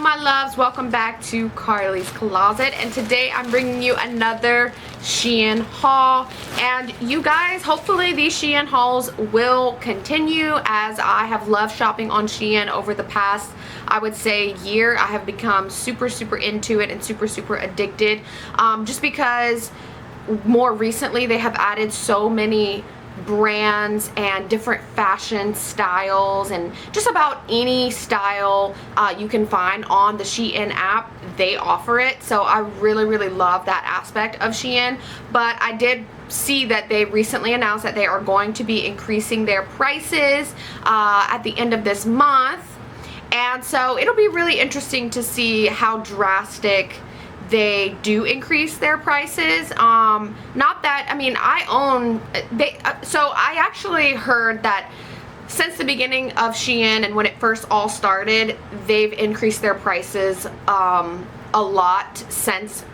my loves, welcome back to Carly's Closet, and today I'm bringing you another Shein haul. And you guys, hopefully these Shein hauls will continue, as I have loved shopping on Shein over the past, I would say, year. I have become super into it and super addicted, just because more recently they have added so many brands and different fashion styles, and just about any style you can find on the Shein app, they offer it. So I really love that aspect of Shein. But I did see that they recently announced that they are going to be increasing their prices at the end of this month, and so it'll be really interesting to see how drastic they do increase their prices. Not that, I mean, I own, so I actually heard that since the beginning of Shein and when it first all started, they've increased their prices a lot since,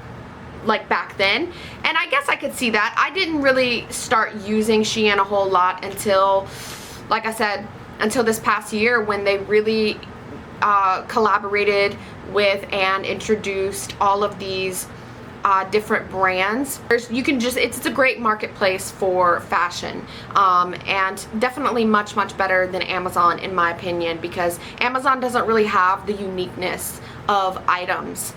like, back then. And I guess I could see that. I didn't really start using Shein a whole lot until, like I said, until this past year, when they really collaborated with and introduced all of these different brands. You can just, it's a great marketplace for fashion, and definitely much better than Amazon, in my opinion, because Amazon doesn't really have the uniqueness of items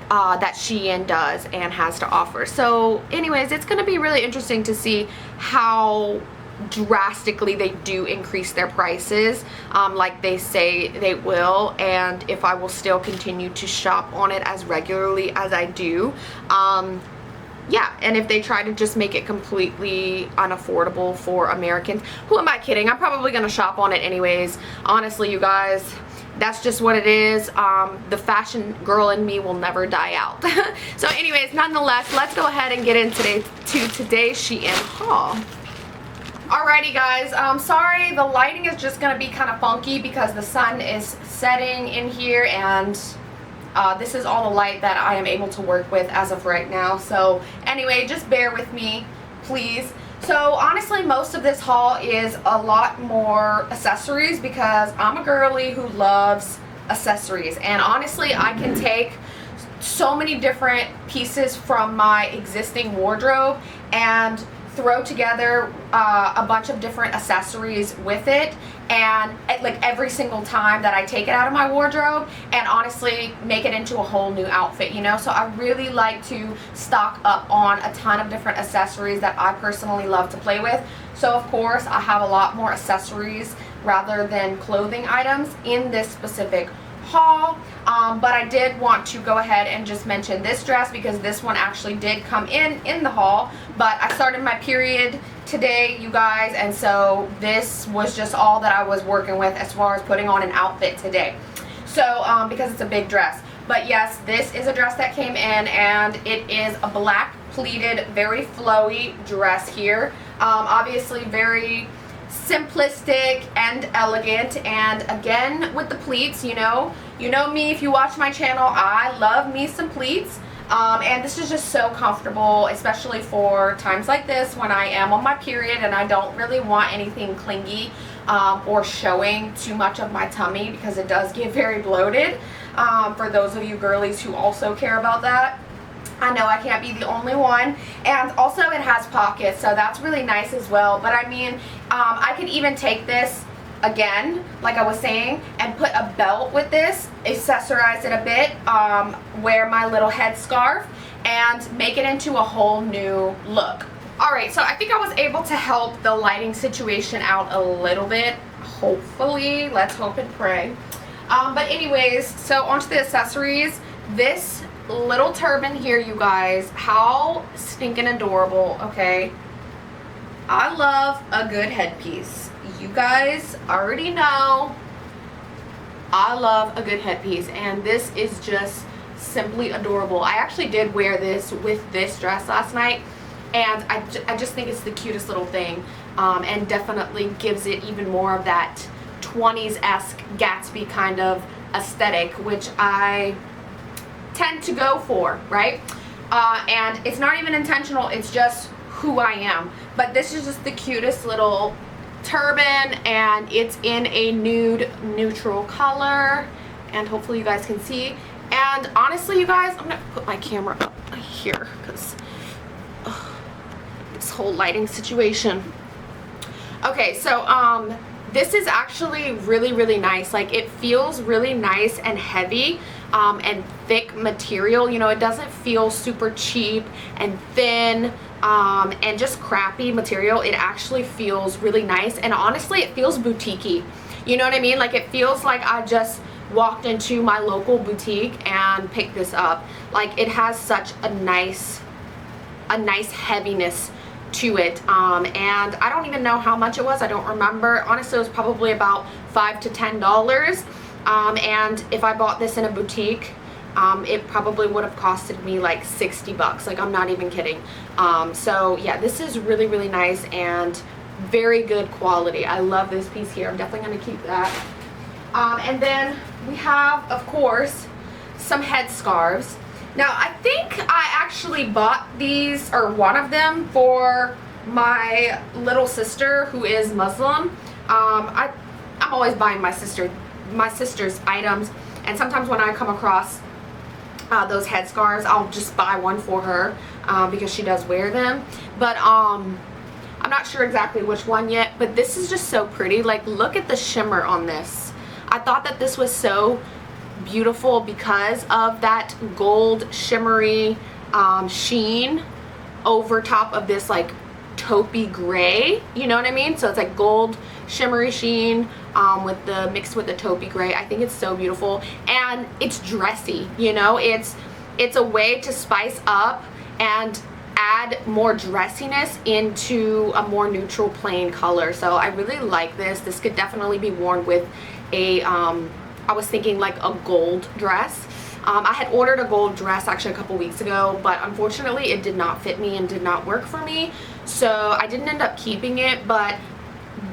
that Shein does and has to offer. So anyways, it's going to be really interesting to see how drastically they do increase their prices, like they say they will, and if I will still continue to shop on it as regularly as I do. Yeah, and if they try to just make it completely unaffordable for Americans, who am I kidding? I'm probably gonna shop on it anyways. Honestly, you guys, that's just what it is. The fashion girl in me will never die out. So anyways, nonetheless, let's go ahead and get into today's Shein haul. Alrighty guys, sorry, the lighting is just gonna be kind of funky because the sun is setting in here, and this is all the light that I am able to work with as of right now. So anyway, just bear with me, please. So honestly, most of this haul is a lot more accessories, because I'm a girly who loves accessories, and honestly I can take so many different pieces from my existing wardrobe and throw together a bunch of different accessories with it, and like every single time that I take it out of my wardrobe, and honestly make it into a whole new outfit, you know. So I really like to stock up on a ton of different accessories that I personally love to play with. So of course I have a lot more accessories rather than clothing items in this specific haul. But I did want to go ahead and just mention this dress, because this one actually did come in the haul, but I started my period today, you guys, and so this was just all that I was working with as far as putting on an outfit today. So because it's a big dress. But yes, this is a dress that came in, and it is a black pleated, very flowy dress here. Obviously very simplistic and elegant, and again with the pleats, you know me, if you watch my channel, I love me some pleats, and this is just so comfortable, especially for times like this when I am on my period and I don't really want anything clingy or showing too much of my tummy, because it does get very bloated, for those of you girlies who also care about that. I know I can't be the only one. And also it has pockets, so that's really nice as well. But I mean, I could even take this again, like I was saying, and put a belt with this, accessorize it a bit, wear my little headscarf, and make it into a whole new look. Alright, so I think I was able to help the lighting situation out a little bit, hopefully. Let's hope and pray. But anyways, so onto the accessories. This little turban here, you guys, how stinking adorable. Okay, I love a good headpiece. You guys already know I love a good headpiece, and this is just simply adorable. I actually did wear this with this dress last night, and I just think it's the cutest little thing, and definitely gives it even more of that 20s-esque Gatsby kind of aesthetic, which I tend to go for, right? And it's not even intentional, it's just who I am. But this is just the cutest little turban, and it's in a nude neutral color, and hopefully you guys can see. And honestly, you guys, I'm gonna put my camera up here because this whole lighting situation. Okay, so this is actually really, really nice. Like, it feels really nice and heavy and thick material. You know, it doesn't feel super cheap and thin and just crappy material. It actually feels really nice, and honestly, it feels boutique-y. You know what I mean? Like, it feels like I just walked into my local boutique and picked this up. Like, it has such a nice heaviness to it, and I don't even know how much it was. I don't remember. Honestly, it was probably about $5 to $10, and if I bought this in a boutique, it probably would have costed me like 60 bucks. Like, I'm not even kidding. So yeah, this is really, really nice and very good quality. I love this piece here. I'm definitely going to keep that. And then we have, of course, some headscarves. Now, I think I actually bought these, or one of them, for my little sister who is Muslim. I'm always buying my sister's items, and sometimes when I come across those headscarves, I'll just buy one for her because she does wear them. But I'm not sure exactly which one yet, but this is just so pretty. Like, look at the shimmer on this. I thought that this was so beautiful because of that gold shimmery sheen over top of this like taupey gray, you know what I mean? So it's like gold shimmery sheen mixed with the taupey gray. I think it's so beautiful, and it's dressy, you know? It's a way to spice up and add more dressiness into a more neutral plain color. So I really like this. This could definitely be worn with a I was thinking like a gold dress. I had ordered a gold dress actually a couple weeks ago, but unfortunately it did not fit me and did not work for me, so I didn't end up keeping it, but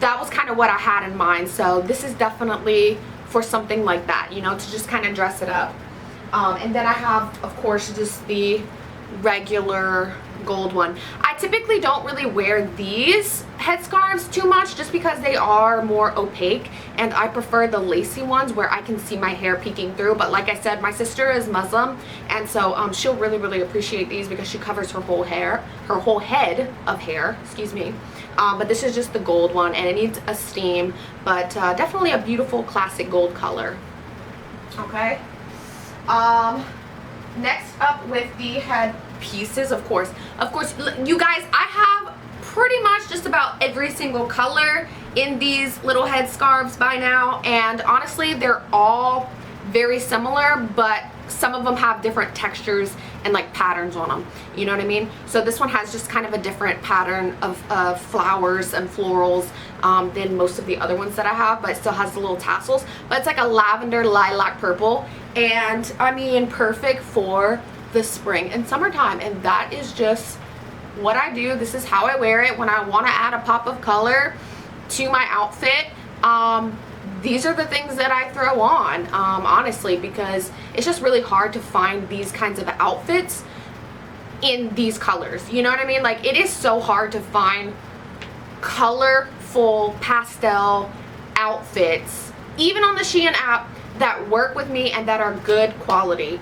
that was kind of what I had in mind. So this is definitely for something like that, you know, to just kind of dress it up. And then I have, of course, just the regular gold one. I typically don't really wear these headscarves too much just because they are more opaque, and I prefer the lacy ones where I can see my hair peeking through. But like I said, my sister is Muslim, and so she'll really, really appreciate these because she covers her whole head of hair, excuse me. But this is just the gold one, and it needs a steam, but definitely a beautiful classic gold color. Okay. Next up with the head pieces, of course, you guys, I have pretty much just about every single color in these little headscarves by now, and honestly, they're all very similar, but some of them have different textures and like patterns on them, you know what I mean? So this one has just kind of a different pattern of flowers and florals than most of the other ones that I have, but it still has the little tassels. But it's like a lavender lilac purple, and I mean, perfect for the spring and summertime. And that is just what I do. This is how I wear it when I want to add a pop of color to my outfit. These are the things that I throw on, honestly, because it's just really hard to find these kinds of outfits in these colors, you know what I mean? Like, it is so hard to find colorful pastel outfits, even on the Shein app, that work with me and that are good quality.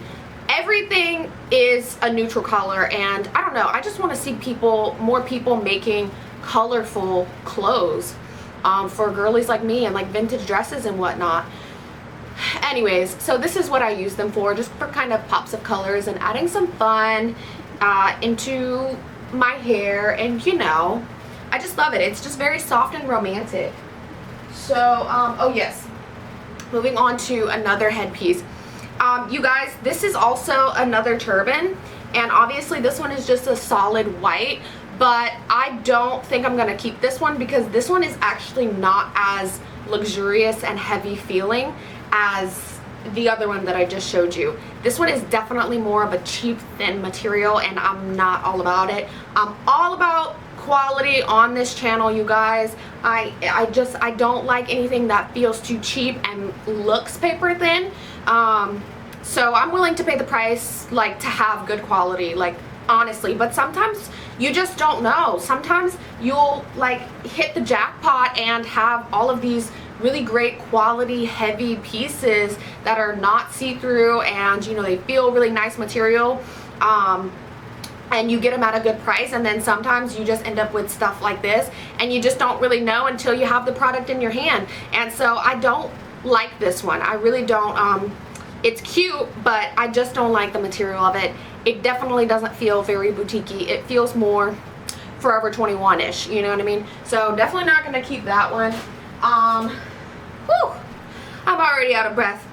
Everything is a neutral color, and I don't know, I just want to see more people making colorful clothes for girlies like me, and like vintage dresses and whatnot. Anyways, so this is what I use them for, just for kind of pops of colors and adding some fun into my hair, and you know, I just love it. It's just very soft and romantic. So oh yes, moving on to another headpiece. You guys, this is also another turban, and obviously this one is just a solid white, but I don't think I'm gonna keep this one because this one is actually not as luxurious and heavy feeling as the other one that I just showed you. This one is definitely more of a cheap, thin material, and I'm not all about it. I'm all about quality on this channel, you guys. I don't like anything that feels too cheap and looks paper thin. So I'm willing to pay the price, like, to have good quality, like, honestly. But sometimes you just don't know. Sometimes you'll like hit the jackpot and have all of these really great quality heavy pieces that are not see-through, and you know, they feel really nice material, and you get them at a good price. And then sometimes you just end up with stuff like this and you just don't really know until you have the product in your hand. And so I don't like this one, I really don't. It's cute, but I just don't like the material of it. It definitely doesn't feel very boutique-y. It feels more Forever 21-ish, you know what I mean? So definitely not gonna keep that one. Whew, I'm already out of breath.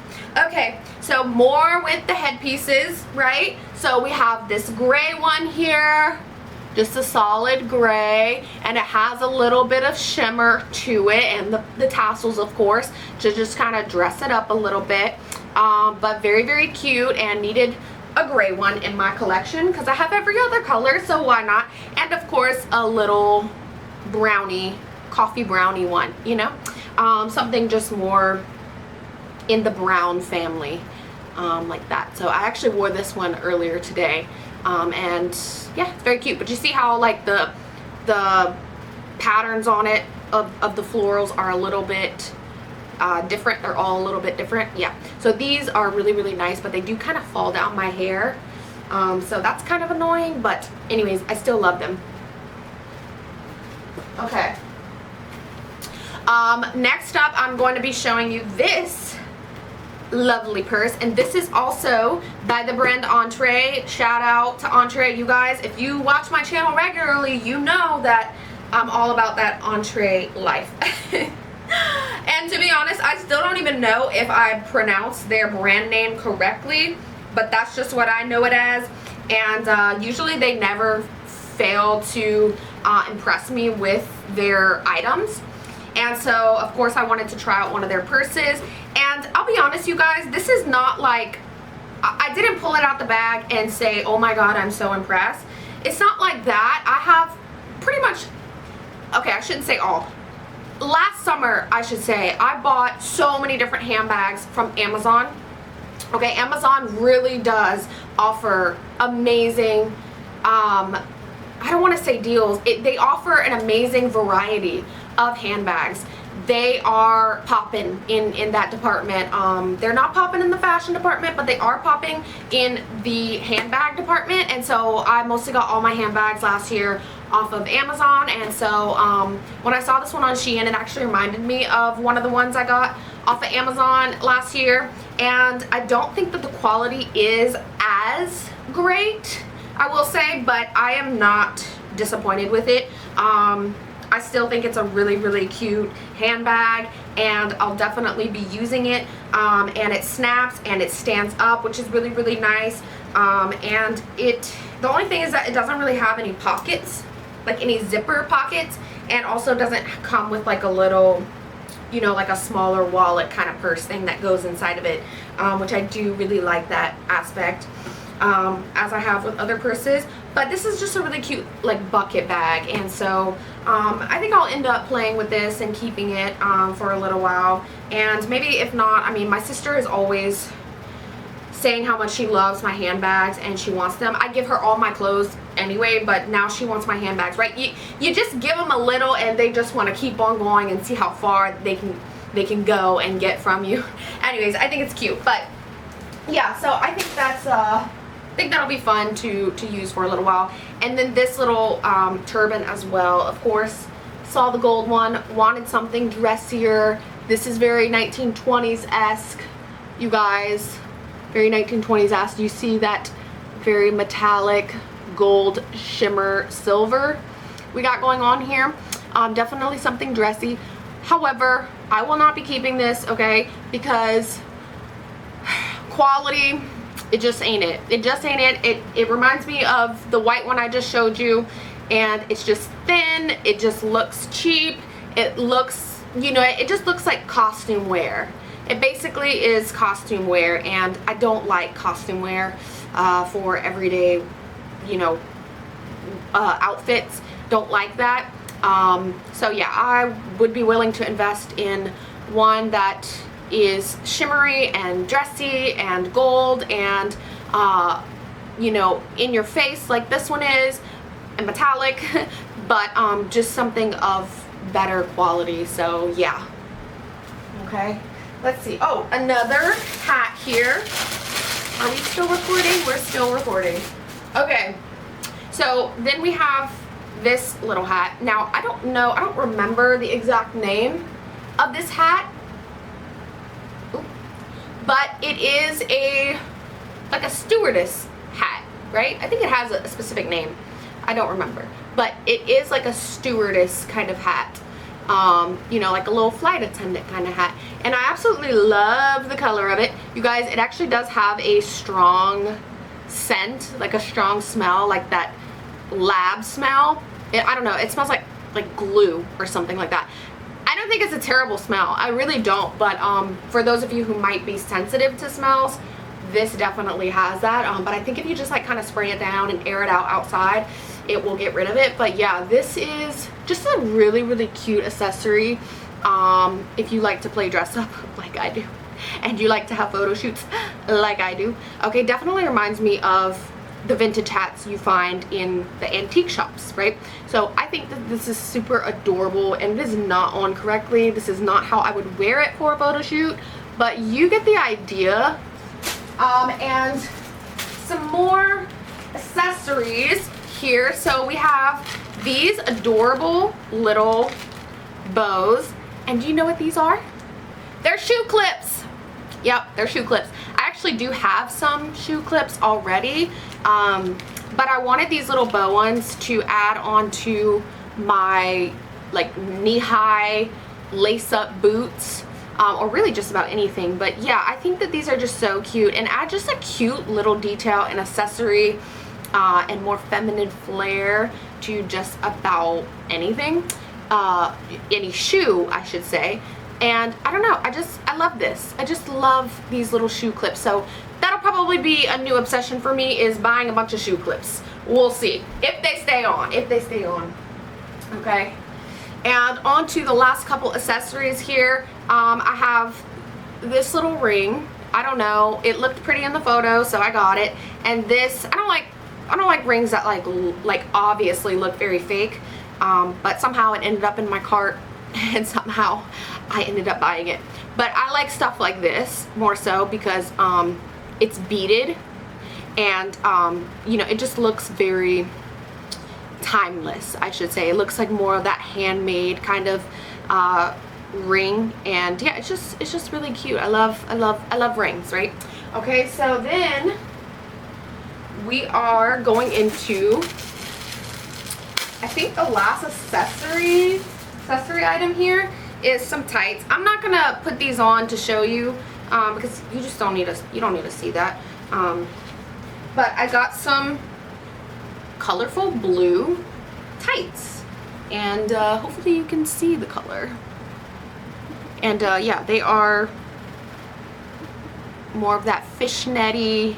Okay, so more with the headpieces, right? So we have this gray one here, just a solid gray, and it has a little bit of shimmer to it, and the tassels, of course, to just kind of dress it up a little bit. But very, very cute, and needed a gray one in my collection because I have every other color, so why not? And of course a little brownie, coffee brownie one, you know, something just more in the brown family, like that. So I actually wore this one earlier today, and yeah, it's very cute. But you see how like the patterns on it of the florals are a little bit different. They're all a little bit different. Yeah, so these are really, really nice, but they do kind of fall down my hair, so that's kind of annoying, but anyways, I still love them. Okay, next up I'm going to be showing you this lovely purse, and this is also by the brand Entree. Shout out to Entree, you guys. If you watch my channel regularly, you know that I'm all about that Entree life. And to be honest, I still don't even know if I pronounced their brand name correctly, but that's just what I know it as. And usually they never fail to impress me with their items. And so of course I wanted to try out one of their purses, and I'll be honest, you guys, this is not like, I didn't pull it out the bag and say, oh my god, I'm so impressed. It's not like that. I have pretty much, okay, I shouldn't say all. Last summer, I should say, I bought so many different handbags from Amazon. Okay, Amazon really does offer amazing, I don't want to say deals. They offer an amazing variety of handbags. They are popping in that department. They're not popping in the fashion department, but they are popping in the handbag department. And so I mostly got all my handbags last year off of Amazon. And so when I saw this one on Shein, it actually reminded me of one of the ones I got off of Amazon last year. And I don't think that the quality is as great, I will say, but I am not disappointed with it. I still think it's a really, really cute handbag, and I'll definitely be using it. And it snaps and it stands up, which is really, really nice. And the only thing is that it doesn't really have any pockets, like any zipper pockets, and also doesn't come with like a little, you know, like a smaller wallet kind of purse thing that goes inside of it, which I do really like that aspect, as I have with other purses. But this is just a really cute like bucket bag, and so I think I'll end up playing with this and keeping it for a little while. And maybe if not, I mean, my sister is always saying how much she loves my handbags and she wants them. I give her all my clothes anyway, but now she wants my handbags, right? You just give them a little and they just want to keep on going and see how far they can go and get from you. Anyways, I think it's cute. But yeah, so I think that's I think that'll be fun to use for a little while. And then this little turban as well. Of course, saw the gold one, wanted something dressier. This is very 1920s-esque, you guys. Very 1920s-esque. You see that very metallic gold shimmer silver we got going on here. Definitely something dressy. However, I will not be keeping this, okay, because quality, it just ain't it. It just ain't it. It reminds me of the white one I just showed you, and it's just thin. It just looks cheap. It looks, you know, it just looks like costume wear. It basically is costume wear, and I don't like costume wear for everyday, you know, outfits. Don't like that. So yeah, I would be willing to invest in one that is shimmery and dressy and gold and you know, in your face like this one is, and metallic, but just something of better quality. So yeah. Okay, let's see. Oh, another hat here. Are we still recording? We're still recording. Okay, so then we have this little hat. Now, I don't remember the exact name of this hat, but it is like a stewardess hat, right? I think it has a specific name. I don't remember, but it is like a stewardess kind of hat. You know, like a little flight attendant kind of hat, and I absolutely love the color of it. You guys, it actually does have a strong scent, like a strong smell, like that lab smell. I don't know, it smells like glue or something like that. I don't think it's a terrible smell, I really don't, but for those of you who might be sensitive to smells, this definitely has that. But I think if you just like kind of spray it down and air it out outside, it will get rid of it. But yeah, this is just a really, really cute accessory if you like to play dress up like I do, and you like to have photo shoots like I do. Okay, definitely reminds me of the vintage hats you find in the antique shops, right? So I think that this is super adorable, and it is not on correctly. This is not how I would wear it for a photo shoot, but you get the idea. And some more accessories here. So we have these adorable little bows, and do you know what these are? They're shoe clips. Yep, they're shoe clips. I actually do have some shoe clips already, but I wanted these little bow ones to add on to my like knee-high lace-up boots, or really just about anything. But yeah, I think that these are just so cute and add just a cute little detail and accessory and more feminine flair to just about anything, any shoe I should say. And I don't know, I love this. I just love these little shoe clips. So that'll probably be a new obsession for me, is buying a bunch of shoe clips. We'll see if they stay on, okay. And on to the last couple accessories here. I have this little ring. I don't know, it looked pretty in the photo, so I got it. And this, I don't like rings that like obviously look very fake, but somehow it ended up in my cart and somehow I ended up buying it. But I like stuff like this more so because it's beaded, and you know, it just looks very timeless, I should say. It looks like more of that handmade kind of ring, and yeah, it's just really cute. I love rings, right? Okay, so then we are going into, I think the last accessory item here is some tights. I'm not gonna put these on to show you because you just don't need to see that. But I got some colorful blue tights, and hopefully you can see the color. And yeah, they are more of that fishnetty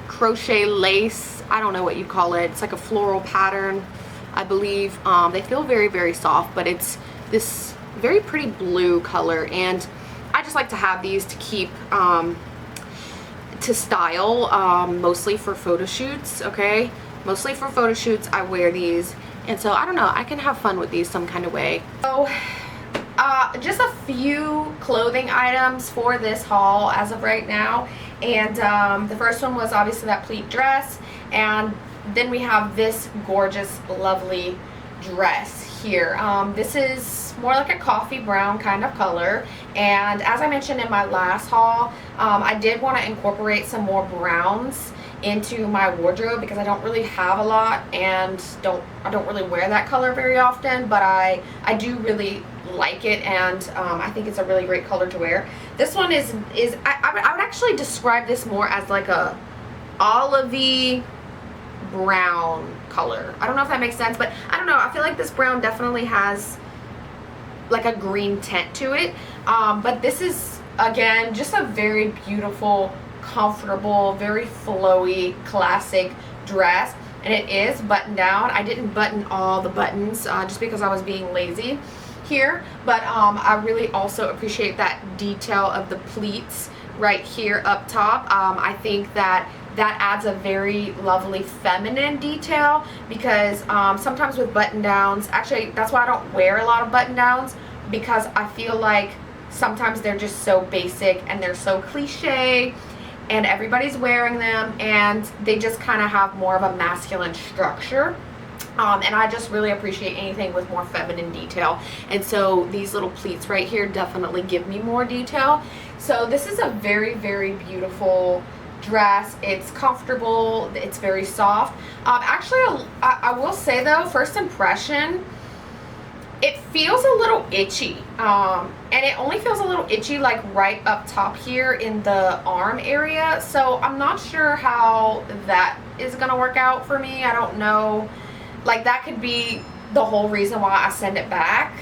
crochet lace. I don't know what you call it. It's like a floral pattern, I believe. They feel very, very soft, but it's this very pretty blue color, and I just like to have these to keep to style, mostly for photo shoots. Okay, mostly for photo shoots I wear these, and so I don't know, I can have fun with these some kind of way. So just a few clothing items for this haul as of right now, and the first one was obviously that pleat dress, and then we have this gorgeous, lovely dress here. This is more like a coffee brown kind of color, and as I mentioned in my last haul, I did want to incorporate some more browns into my wardrobe because I don't really have a lot, and I don't really wear that color very often, but I do really like it, and I think it's a really great color to wear. This one is I would actually describe this more as like a olivey brown color. I don't know if that makes sense, but I don't know, I feel like this brown definitely has like a green tint to it, but this is again just a very beautiful, comfortable, very flowy, classic dress, and it is buttoned down. I didn't button all the buttons just because I was being lazy here, but I really also appreciate that detail of the pleats right here up top. I think that adds a very lovely feminine detail, because sometimes with button downs, actually that's why I don't wear a lot of button downs, because I feel like sometimes they're just so basic and they're so cliche and everybody's wearing them and they just kind of have more of a masculine structure. And I just really appreciate anything with more feminine detail, and so these little pleats right here definitely give me more detail. So this is a very, very beautiful dress. It's comfortable, it's very soft. Actually, I will say though, first impression, it feels a little itchy, and it only feels a little itchy like right up top here in the arm area, so I'm not sure how that is gonna work out for me. I don't know, like that could be the whole reason why I send it back.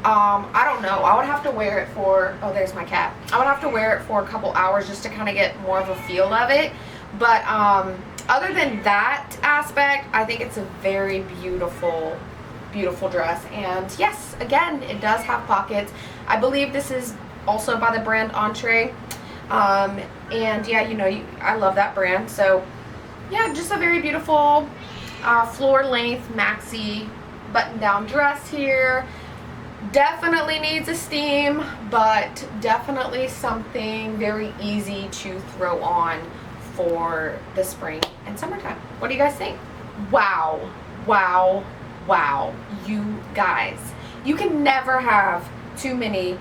I don't know. I would have to wear it for, oh, there's my cat. I would have to wear it for a couple hours just to kind of get more of a feel of it. But other than that aspect, I think it's a very beautiful, beautiful dress. And yes, again, it does have pockets. I believe this is also by the brand Entree. And yeah, you know, I love that brand. So yeah, just a very beautiful floor length maxi button down dress here. Definitely needs a steam, but definitely something very easy to throw on for the spring and summertime. What do you guys think? Wow, wow, wow. You guys, you can never have too many,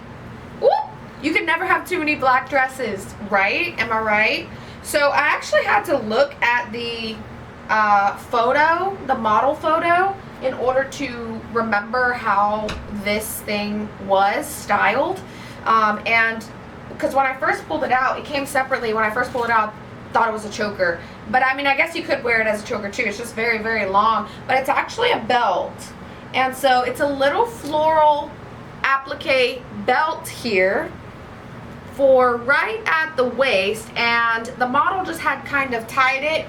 you can never have too many black dresses, right? Am I right? So I actually had to look at the photo, the model photo, in order to remember how this thing was styled. And because when I first pulled it out, it came separately. When I first pulled it out, I thought it was a choker. But I mean, I guess you could wear it as a choker too. It's just very, very long. But it's actually a belt. And so it's a little floral applique belt here for right at the waist. And the model just had kind of tied it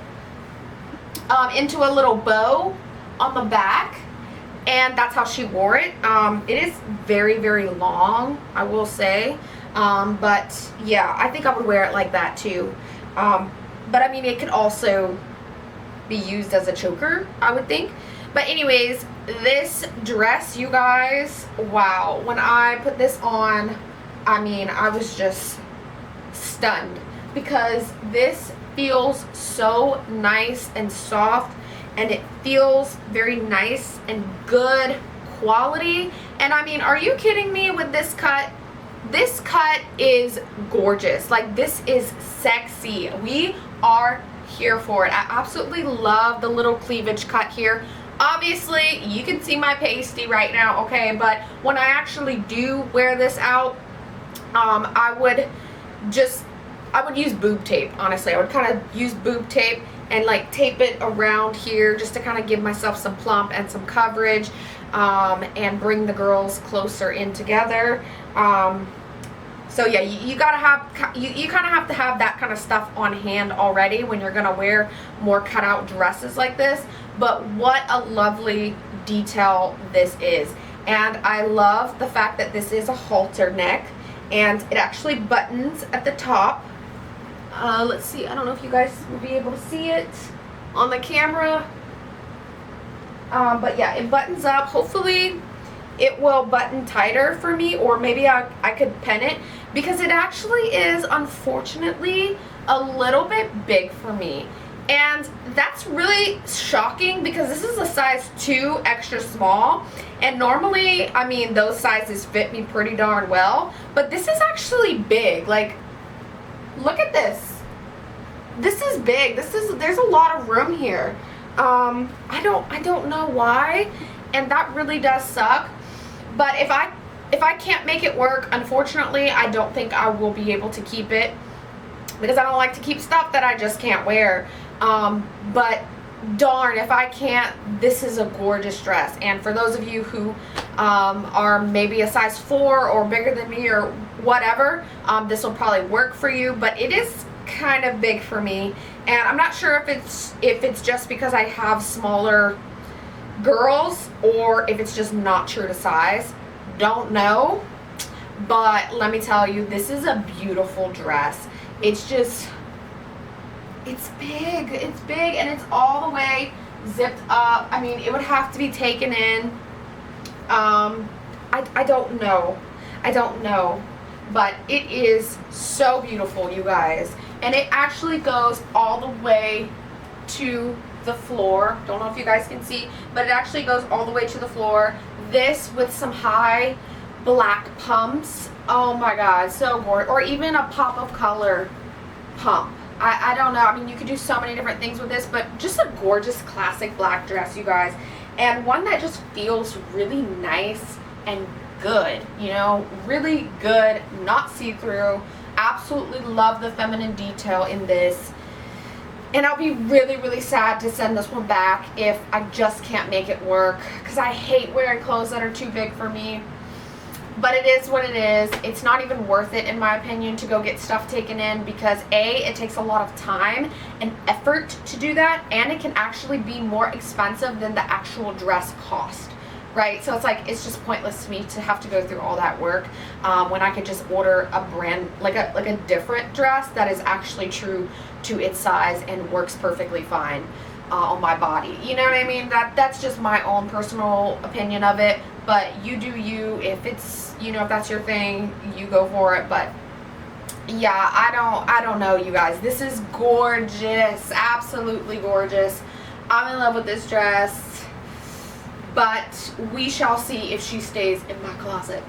into a little bow on the back, and that's how she wore it. It is very, very long, I will say, but yeah, I think I would wear it like that too. But I mean, it could also be used as a choker, I would think. But anyways, this dress, you guys, wow, when I put this on, I mean, I was just stunned because this feels so nice and soft, and it feels very nice and good quality. And I mean, are you kidding me with this cut? This cut is gorgeous. Like, this is sexy. We are here for it. I absolutely love the little cleavage cut here. Obviously, you can see my pasty right now, okay? But when I actually do wear this out, I would use boob tape, honestly. I would kind of use boob tape and like tape it around here just to kind of give myself some plump and some coverage, and bring the girls closer in together. So yeah, you gotta have, you kind of have to have that kind of stuff on hand already when you're gonna wear more cutout dresses like this. But what a lovely detail this is. And I love the fact that this is a halter neck and it actually buttons at the top. Let's see, I don't know if you guys will be able to see it on the camera. But yeah, it buttons up. Hopefully it will button tighter for me, or maybe I could pen it, because it actually is, unfortunately, a little bit big for me. And that's really shocking because this is a size 2 extra small, and normally, I mean, those sizes fit me pretty darn well, but this is actually big. Like, look at this. This is big. There's a lot of room here. I don't know why, and that really does suck. But if I can't make it work, unfortunately, I don't think I will be able to keep it, because I don't like to keep stuff that I just can't wear. But darn, if I can't, this is a gorgeous dress. And for those of you who are maybe a size 4 or bigger than me or whatever, this will probably work for you. But it is kind of big for me, and I'm not sure if it's just because I have smaller girls or if it's just not true to size. Don't know. But let me tell you, this is a beautiful dress. It's just, it's big, and it's all the way zipped up. I mean, it would have to be taken in. I don't know. but it is so beautiful, you guys. And it actually goes all the way to the floor. Don't know if you guys can see, but it actually goes all the way to the floor. This with some high black pumps. Oh my god, so gorgeous. Or even a pop of color pump. I don't know. I mean, you could do so many different things with this, but just a gorgeous classic black dress, you guys. And one that just feels really nice and good, you know, really good, not see-through. Absolutely love the feminine detail in this. And I'll be really, really sad to send this one back if I just can't make it work, because I hate wearing clothes that are too big for me. But it is what it is. It's not even worth it, in my opinion, to go get stuff taken in, because A, it takes a lot of time and effort to do that, and it can actually be more expensive than the actual dress cost, right? So it's like, it's just pointless to me to have to go through all that work when I could just order a brand, like a different dress that is actually true to its size and works perfectly fine on my body. You know what I mean? That's just my own personal opinion of it. But you do you. If it's, you know, if that's your thing, you go for it. But yeah, I don't know, you guys. This is gorgeous, absolutely gorgeous. I'm in love with this dress, but we shall see if she stays in my closet.